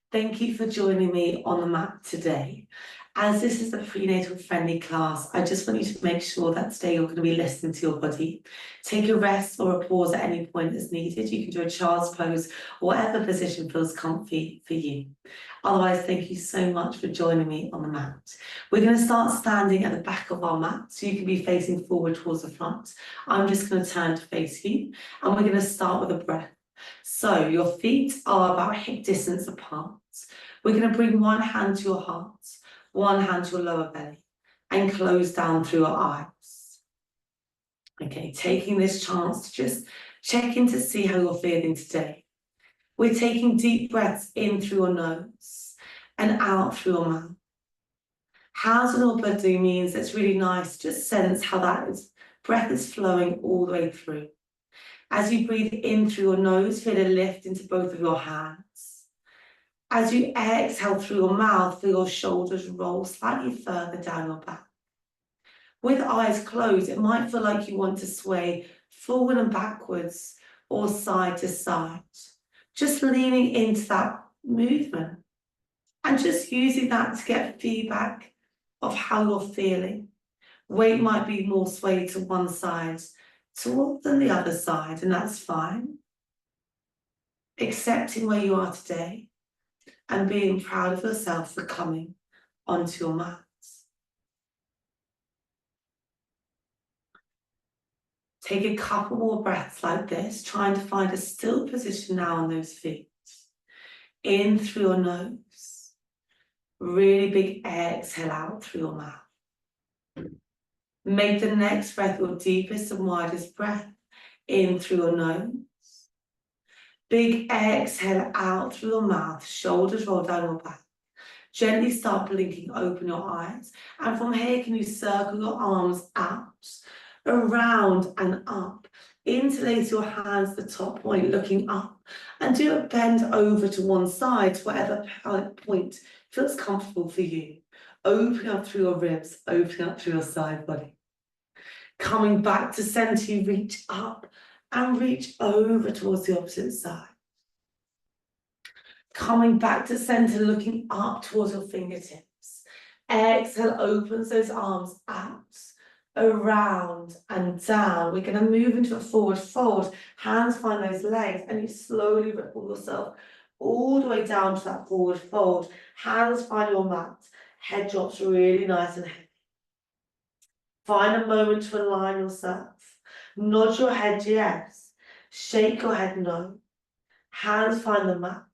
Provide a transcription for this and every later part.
Thank you for joining me on the mat today. As this is a prenatal friendly class, I just want you to make sure that today you're going to be listening to your body. Take a rest or a pause at any point as needed. You can do a child's pose or whatever position feels comfy for you. Otherwise, thank you so much for joining me on the mat. We're going to start standing at the back of our mat, so you can be facing forward towards the front. I'm just going to turn to face you, and we're going to start with a breath. So your feet are about hip distance apart. We're going to bring one hand to your heart, one hand to your lower belly, and close down through your eyes. Okay, taking this chance to just check in to see how you're feeling today. We're taking deep breaths in through your nose and out through your mouth. Housing your body means it's really nice to just sense how breath is flowing all the way through. As you breathe in through your nose, feel a lift into both of your hands. As you exhale through your mouth, feel your shoulders roll slightly further down your back. With eyes closed, it might feel like you want to sway forward and backwards or side to side. Just leaning into that movement and just using that to get feedback of how you're feeling. Weight might be more swayed to one side than the other side, and that's fine. Accepting where you are today and being proud of yourself for coming onto your mat. Take a couple more breaths like this, trying to find a still position now on those feet. In through your nose. Really big exhale out through your mouth. Make the next breath your deepest and widest breath. In through your nose. Big exhale out through your mouth, shoulders roll down your back. Gently start blinking, open your eyes. And from here, can you circle your arms out, around and up. Interlace your hands at the top point, looking up. And do a bend over to one side, to whatever point feels comfortable for you. Opening up through your ribs, opening up through your side body. Coming back to center, you reach up and reach over towards the opposite side. Coming back to center, looking up towards your fingertips. Exhale, opens those arms out, around and down. We're going to move into a forward fold. Hands find those legs, and you slowly ripple yourself all the way down to that forward fold. Hands find your mat. Head drops really nice and heavy. Find a moment to align yourself. Nod your head yes. Shake your head no. Hands find the mat.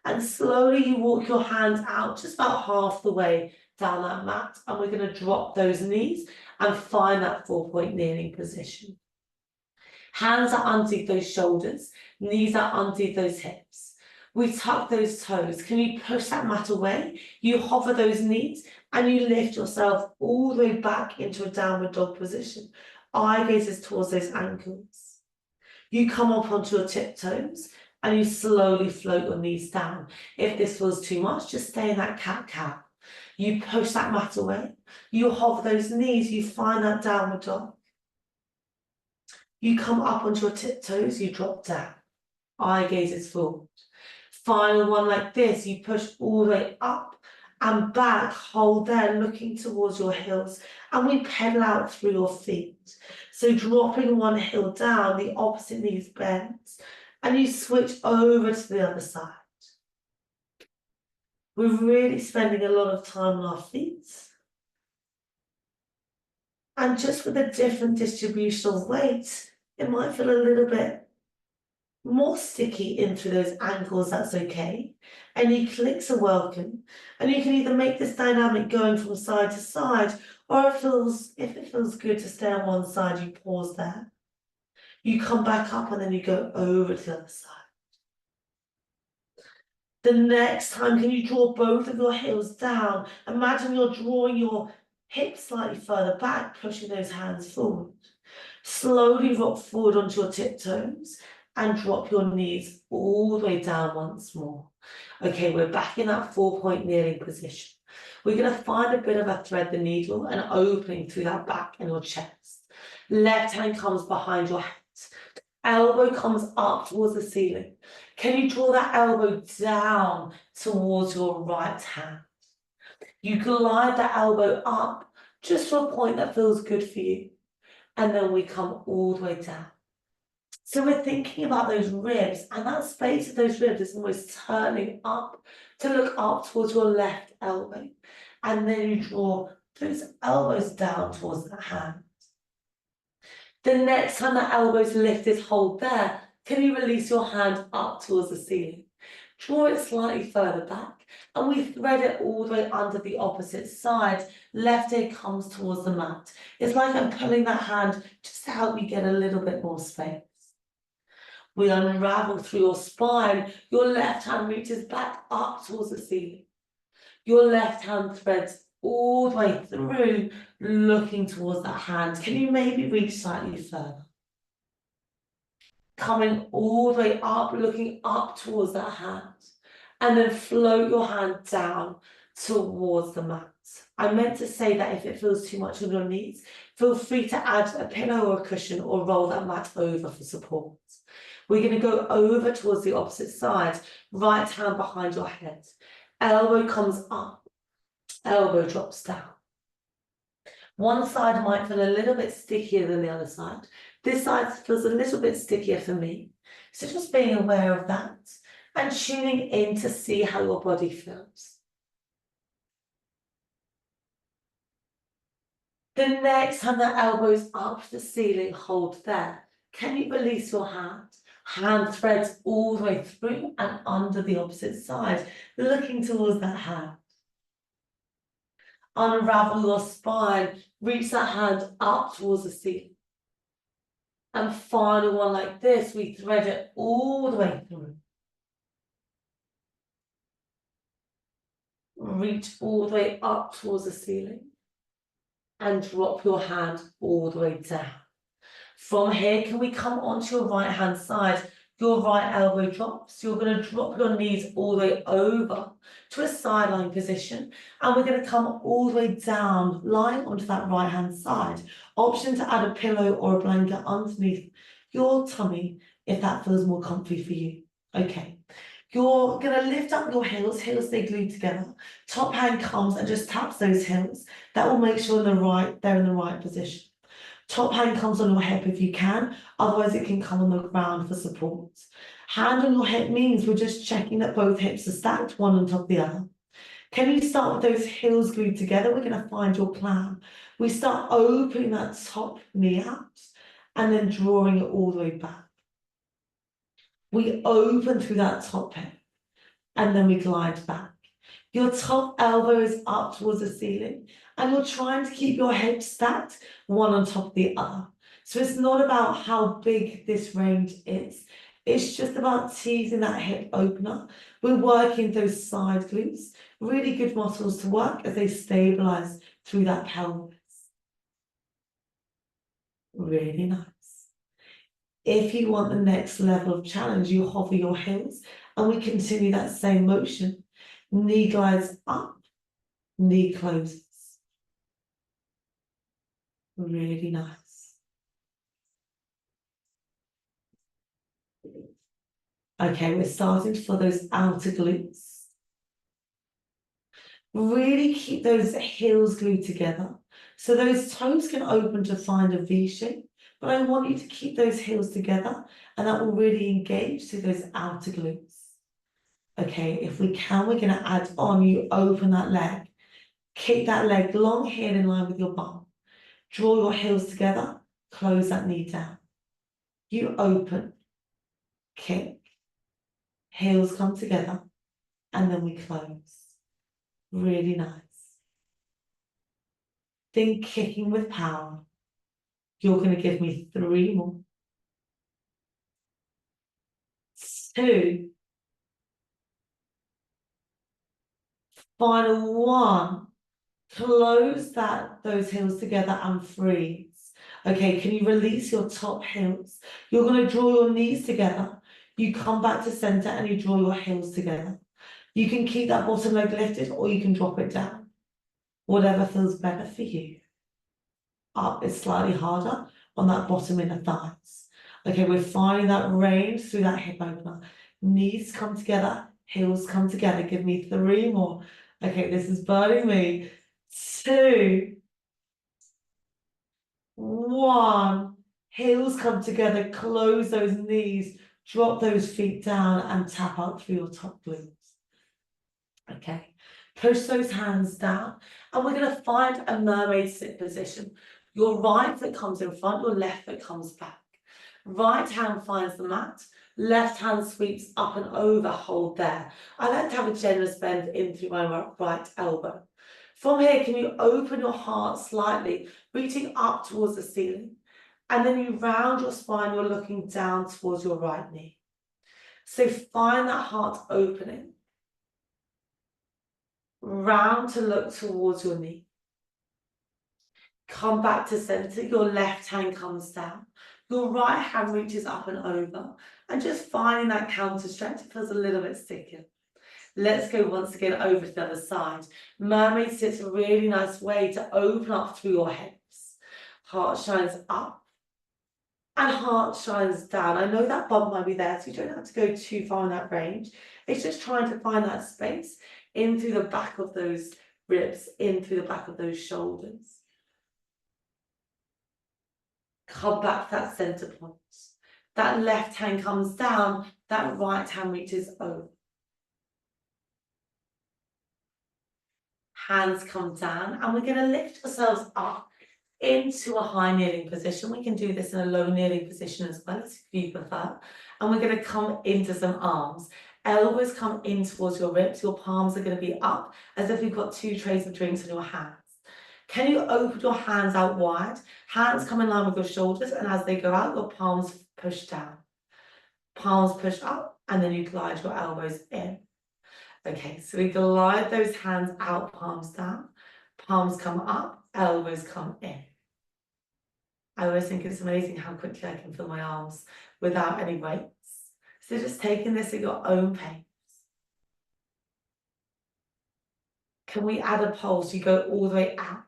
And slowly you walk your hands out just about half the way down that mat. And we're going to drop those knees and find that 4-point kneeling position. Hands are underneath those shoulders. Knees are underneath those hips. We tuck those toes. Can you push that mat away? You hover those knees and you lift yourself all the way back into a downward dog position. Eye gazes towards those ankles. You come up onto your tiptoes and you slowly float your knees down. If this feels too much, just stay in that cat-cow. You push that mat away. You hover those knees. You find that downward dog. You come up onto your tiptoes. You drop down. Eye gazes forward. Final one like this. You push all the way up and back. Hold there, looking towards your heels. And we pedal out through your feet. So dropping one heel down, the opposite knee bends. And you switch over to the other side. We're really spending a lot of time on our feet. And just with a different distribution of weight, it might feel a little bit more sticky in through those ankles, that's okay. Any clicks are welcome. And you can either make this dynamic going from side to side, or if it feels good to stay on one side, you pause there. You come back up and then you go over to the other side. The next time, can you draw both of your heels down? Imagine you're drawing your hips slightly further back, pushing those hands forward. Slowly rock forward onto your tiptoes and drop your knees all the way down once more. Okay, we're back in that 4-point kneeling position. We're going to find a bit of a thread the needle and opening through that back and your chest. Left hand comes behind your head. Elbow comes up towards the ceiling. Can you draw that elbow down towards your right hand? You glide that elbow up just to a point that feels good for you. And then we come all the way down. So we're thinking about those ribs, and that space of those ribs is almost turning up to look up towards your left elbow. And then you draw those elbows down towards the hand. The next time that elbow's lifted, hold there. Can you release your hand up towards the ceiling? Draw it slightly further back, and we thread it all the way under the opposite side. Left ear comes towards the mat. It's like I'm pulling that hand just to help you get a little bit more space. We unravel through your spine. Your left hand reaches back up towards the ceiling. Your left hand threads all the way through, looking towards that hand. Can you maybe reach slightly further? Coming all the way up, looking up towards that hand. And then float your hand down towards the mat. I meant to say that if it feels too much on your knees, feel free to add a pillow or a cushion or roll that mat over for support. We're going to go over towards the opposite side, right hand behind your head. Elbow comes up, elbow drops down. One side might feel a little bit stickier than the other side. This side feels a little bit stickier for me. So just being aware of that and tuning in to see how your body feels. The next time that elbow's up to the ceiling, hold there. Can you release your hand? Hand threads all the way through and under the opposite side, looking towards that hand. Unravel your spine, reach that hand up towards the ceiling. And final one like this, we thread it all the way through. Reach all the way up towards the ceiling. And drop your hand all the way down. From here, can we come onto your right hand side? Your right elbow drops. You're going to drop your knees all the way over to a sideline position. And we're going to come all the way down, lying onto that right hand side. Option to add a pillow or a blanket underneath your tummy if that feels more comfy for you. Okay. You're going to lift up your heels stay glued together. Top hand comes and just taps those heels. That will make sure they're in the right position. Top hand comes on your hip if you can, otherwise it can come on the ground for support. Hand on your hip means we're just checking that both hips are stacked, one on top of the other. Can you start with those heels glued together? We're going to find your plan. We start opening that top knee out and then drawing it all the way back. We open through that top hip and then we glide back. Your top elbow is up towards the ceiling and you're trying to keep your hips stacked one on top of the other. So it's not about how big this range is. It's just about teasing that hip opener. We're working those side glutes, really good muscles to work as they stabilize through that pelvis. Really nice. If you want the next level of challenge, you hover your heels and we continue that same motion. Knee glides up, knee closes. Really nice. Okay, we're starting for those outer glutes. Really keep those heels glued together. So those toes can open to find a V shape, but I want you to keep those heels together and that will really engage to those outer glutes. Okay, if we can, we're going to add on, you open that leg. Kick that leg long here in line with your bum. Draw your heels together, close that knee down. You open, kick, heels come together, and then we close. Really nice. Then kicking with power. You're going to give me 3 more. 2. Final 1. Close those heels together and freeze. Okay, can you release your top heels? You're going to draw your knees together. You come back to center and you draw your heels together. You can keep that bottom leg lifted or you can drop it down. Whatever feels better for you. Up is slightly harder on that bottom inner thighs. Okay, we're finding that range through that hip opener. Knees come together, heels come together. Give me 3 more. Okay, this is burning me. 2, 1. Heels come together, close those knees, drop those feet down and tap out through your top glutes. Okay, push those hands down and we're going to find a mermaid sit position. Your right foot comes in front, your left foot comes back. Right hand finds the mat, left hand sweeps up and over, hold there. I like to have a generous bend in through my right elbow. From here, can you open your heart slightly, reaching up towards the ceiling? And then you round your spine, you're looking down towards your right knee. So find that heart opening. Round to look towards your knee. Come back to center, your left hand comes down. Your right hand reaches up and over. And just finding that counter stretch, it feels a little bit stickier. Let's go once again over to the other side. Mermaid sits a really nice way to open up through your hips. Heart shines up and heart shines down. I know that bump might be there, so you don't have to go too far in that range. It's just trying to find that space in through the back of those ribs, in through the back of those shoulders. Come back to that center point. That left hand comes down, that right hand reaches over. Hands come down, and we're going to lift ourselves up into a high kneeling position. We can do this in a low kneeling position as well, if you prefer. And we're going to come into some arms. Elbows come in towards your ribs. Your palms are going to be up as if you've got 2 trays of drinks in your hands. Can you open your hands out wide? Hands come in line with your shoulders, and as they go out, your palms push down. Palms push up, and then you glide your elbows in. Okay, so we glide those hands out, palms down. Palms come up, elbows come in. I always think it's amazing how quickly I can feel my arms without any weights. So just taking this at your own pace. Can we add a pulse? You go all the way out.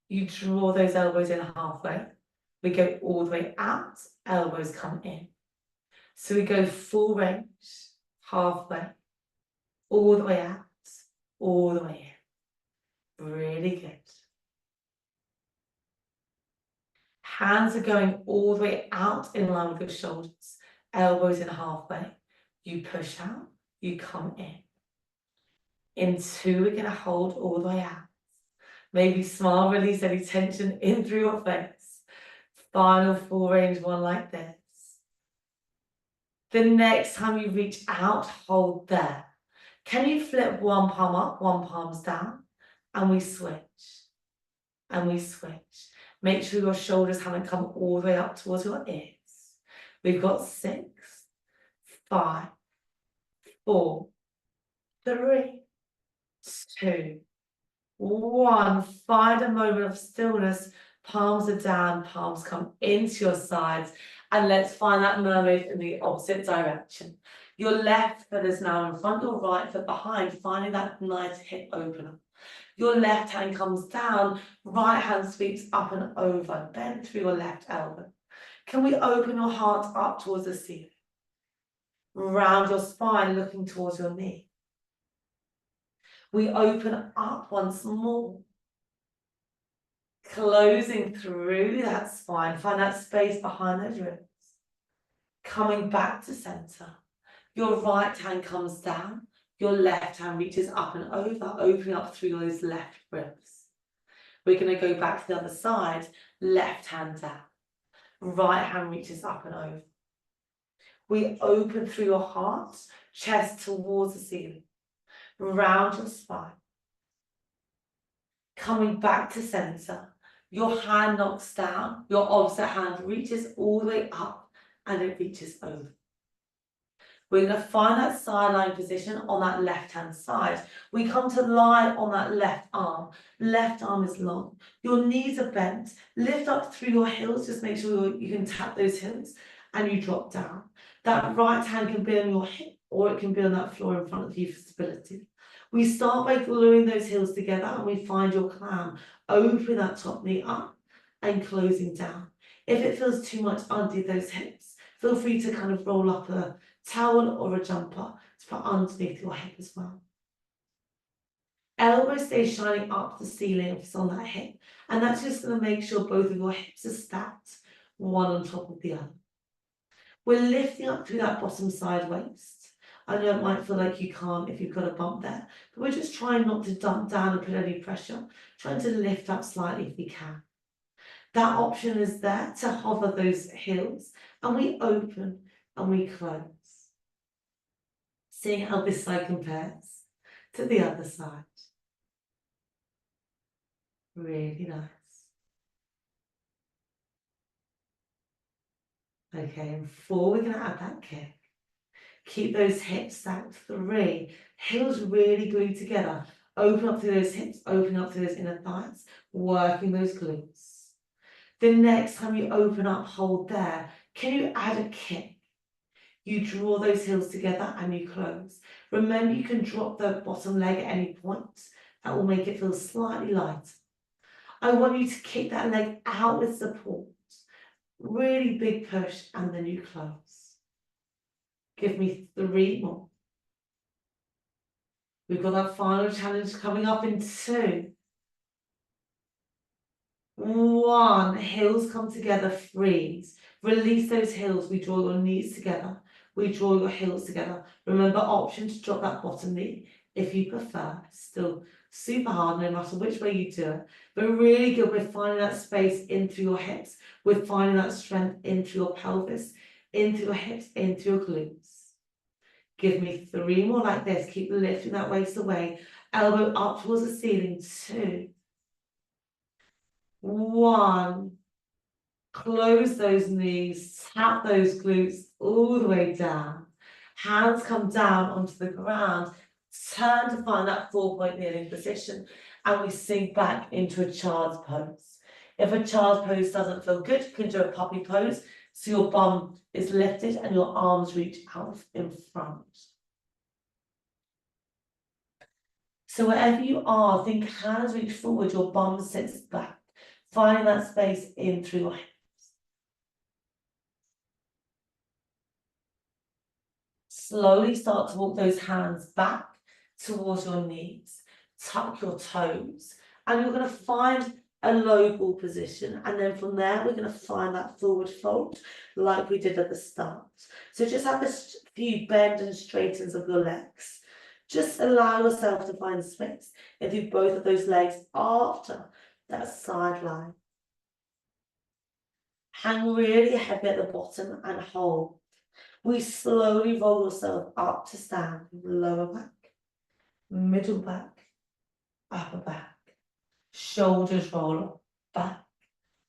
You draw those elbows in halfway. We go all the way out, elbows come in. So we go full range, halfway, all the way out, all the way in. Really good. Hands are going all the way out in line with your shoulders. Elbows in halfway. You push out, you come in. In 2, we're going to hold all the way out. Maybe smile, release any tension in through your face. Final full range one like this. The next time you reach out, hold there. Can you flip one palm up, one palm's down? And we switch. And we switch. Make sure your shoulders haven't come all the way up towards your ears. We've got 6, 5, 4, 3, 2, 1. Find a moment of stillness. Palms are down, palms come into your sides. And let's find that mermaid in the opposite direction. Your left foot is now in front, your right foot behind, finding that nice hip opener. Your left hand comes down, right hand sweeps up and over, bend through your left elbow. Can we open your heart up towards the ceiling? Round your spine, looking towards your knee. We open up once more. Closing through that spine, find that space behind those ribs. Coming back to center. Your right hand comes down, your left hand reaches up and over, opening up through those left ribs. We're going to go back to the other side, left hand down. Right hand reaches up and over. We open through your heart, chest towards the ceiling. Round your spine. Coming back to center. Your hand knocks down, your opposite hand reaches all the way up and it reaches over. We're going to find that sideline position on that left-hand side. We come to lie on that left arm. Left arm is long. Your knees are bent. Lift up through your heels. Just make sure you can tap those heels and you drop down. That right hand can be on your hip or it can be on that floor in front of you for stability. We start by gluing those heels together and we find your clam. Open that top knee up and closing down. If it feels too much under those hips, feel free to kind of roll up towel or a jumper to put underneath your hip as well. Elbow stays shining up the ceiling if it's on that hip, and that's just going to make sure both of your hips are stacked, one on top of the other. We're lifting up through that bottom side waist. I know it might feel like you can't if you've got a bump there, but we're just trying not to dump down and put any pressure, trying to lift up slightly if we can. That option is there to hover those heels, and we open and we close. Seeing how this side compares to the other side. Really nice. Okay, and 4, we're going to add that kick. Keep those hips stacked. 3, heels really glued together. Open up through those hips, open up through those inner thighs, working those glutes. The next time you open up, hold there. Can you add a kick? You draw those heels together and you close. Remember, you can drop the bottom leg at any point. That will make it feel slightly lighter. I want you to kick that leg out with support. Really big push, and then you close. Give me 3 more. We've got our final challenge coming up in 2. 1, heels come together, freeze. Release those heels, we draw your knees together. We draw your heels together. Remember, option to drop that bottom knee if you prefer. Still super hard no matter which way you do it. But really good, we're finding that space in through your hips. We're finding that strength in through your pelvis, in through your hips, in through your glutes. Give me 3 more like this. Keep lifting that waist away. Elbow up towards the ceiling. 2. 1. Close those knees, tap those glutes all the way down. Hands come down onto the ground. Turn to find that 4-point kneeling position, and we sink back into a child's pose. If a child's pose doesn't feel good, you can do a puppy pose, so your bum is lifted and your arms reach out in front. So wherever you are, think hands reach forward, your bum sits back, finding that space in through your hips. Slowly start to walk those hands back towards your knees. Tuck your toes, and you're going to find a low ball position, and then from there we're going to find that forward fold like we did at the start. So just have a few bend and straightens of your legs. Just allow yourself to find space into both of those legs after that side line. Hang really heavy at the bottom and hold. We slowly roll yourself up to stand, lower back, middle back, upper back. Shoulders roll up, back,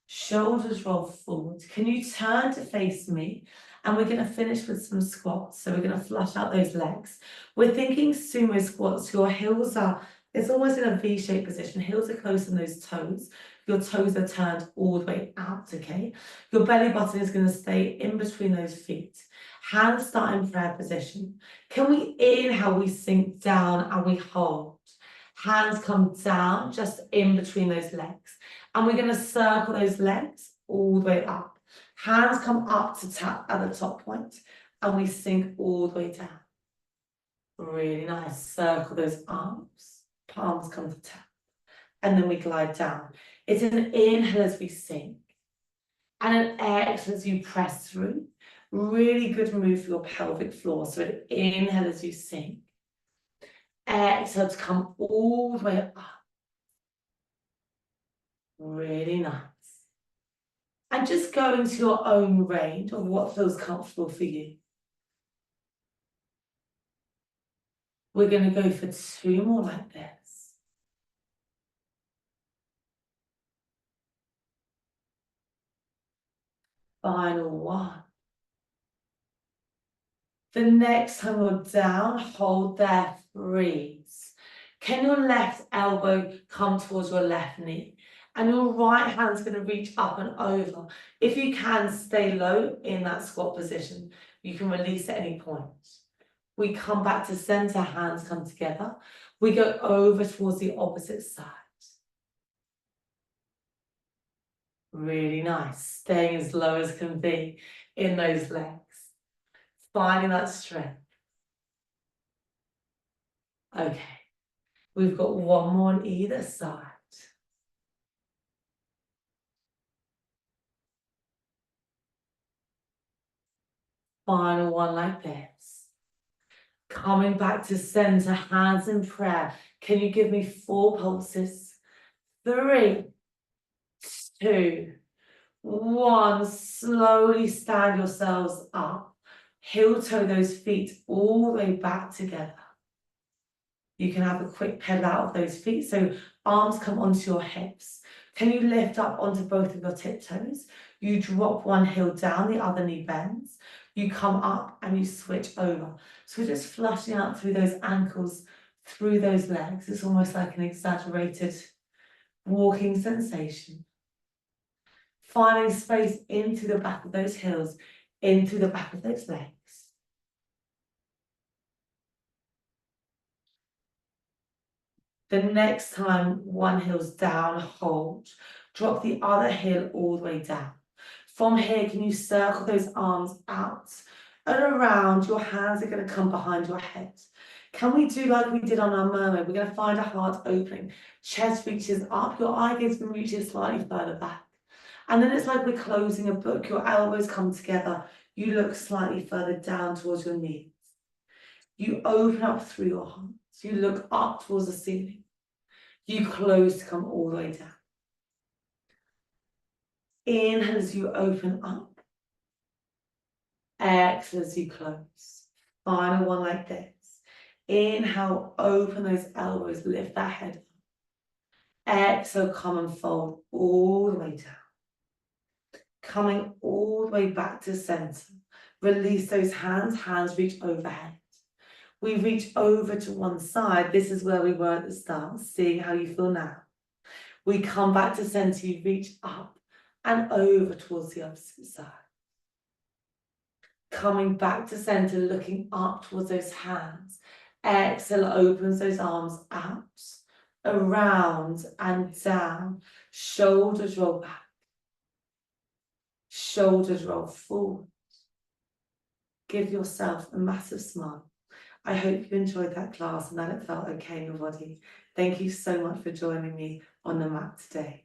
shoulders roll forward. Can you turn to face me? And we're going to finish with some squats. So we're going to flush out those legs. We're thinking sumo squats. Your heels are, it's almost in a V-shaped position. Heels are close on those toes. Your toes are turned all the way out, okay? Your belly button is going to stay in between those feet. Hands start in prayer position. Can we inhale, we sink down and we hold. Hands come down just in between those legs. And we're going to circle those legs all the way up. Hands come up to tap at the top point, and we sink all the way down. Really nice. Circle those arms. Palms come to tap. And then we glide down. It's an inhale as we sink, and an exhale as you press through. Really good move for your pelvic floor. So an inhale as you sink. Exhale to come all the way up. Really nice. And just go into your own range of what feels comfortable for you. We're going to go for 2 more like this. Final 1. The next time you're down, hold there, freeze. Can your left elbow come towards your left knee? And your right hand's going to reach up and over. If you can, stay low in that squat position. You can release at any point. We come back to center, hands come together. We go over towards the opposite side. Really nice. Staying as low as can be in those legs. Finding that strength. Okay, we've got one more on either side. Final one like this. Coming back to center, hands in prayer. Can you give me 4 pulses? 3, 2, 1. Slowly stand yourselves up. Heel toe those feet all the way back together. You can have a quick pedal out of those feet. So arms come onto your hips. Can you lift up onto both of your tiptoes? You drop one heel down, the other knee bends. You come up and you switch over. So we're just flushing out through those ankles, through those legs. It's almost like an exaggerated walking sensation. Finding space into the back of those heels, into the back of those legs. The next time one heel's down, hold. Drop the other heel all the way down. From here, can you circle those arms out and around? Your hands are going to come behind your head. Can we do like we did on our mermaid? We're going to find a heart opening. Chest reaches up, your eye gaze reaches slightly further back. And then it's like we're closing a book. Your elbows come together. You look slightly further down towards your knees. You open up through your heart. You look up towards the ceiling. You close to come all the way down. Inhale as you open up. Exhale as you close. Final one like this. Inhale, open those elbows, lift that head up. Exhale, come and fold all the way down. Coming all the way back to center. Release those hands, hands reach overhead. We reach over to one side. This is where we were at the start, seeing how you feel now. We come back to center, you reach up and over towards the opposite side. Coming back to center, looking up towards those hands. Exhale, opens those arms out, around and down. Shoulders roll back. Shoulders roll forward. Give yourself a massive smile. I hope you enjoyed that class and that it felt okay in your body. Thank you so much for joining me on the mat today.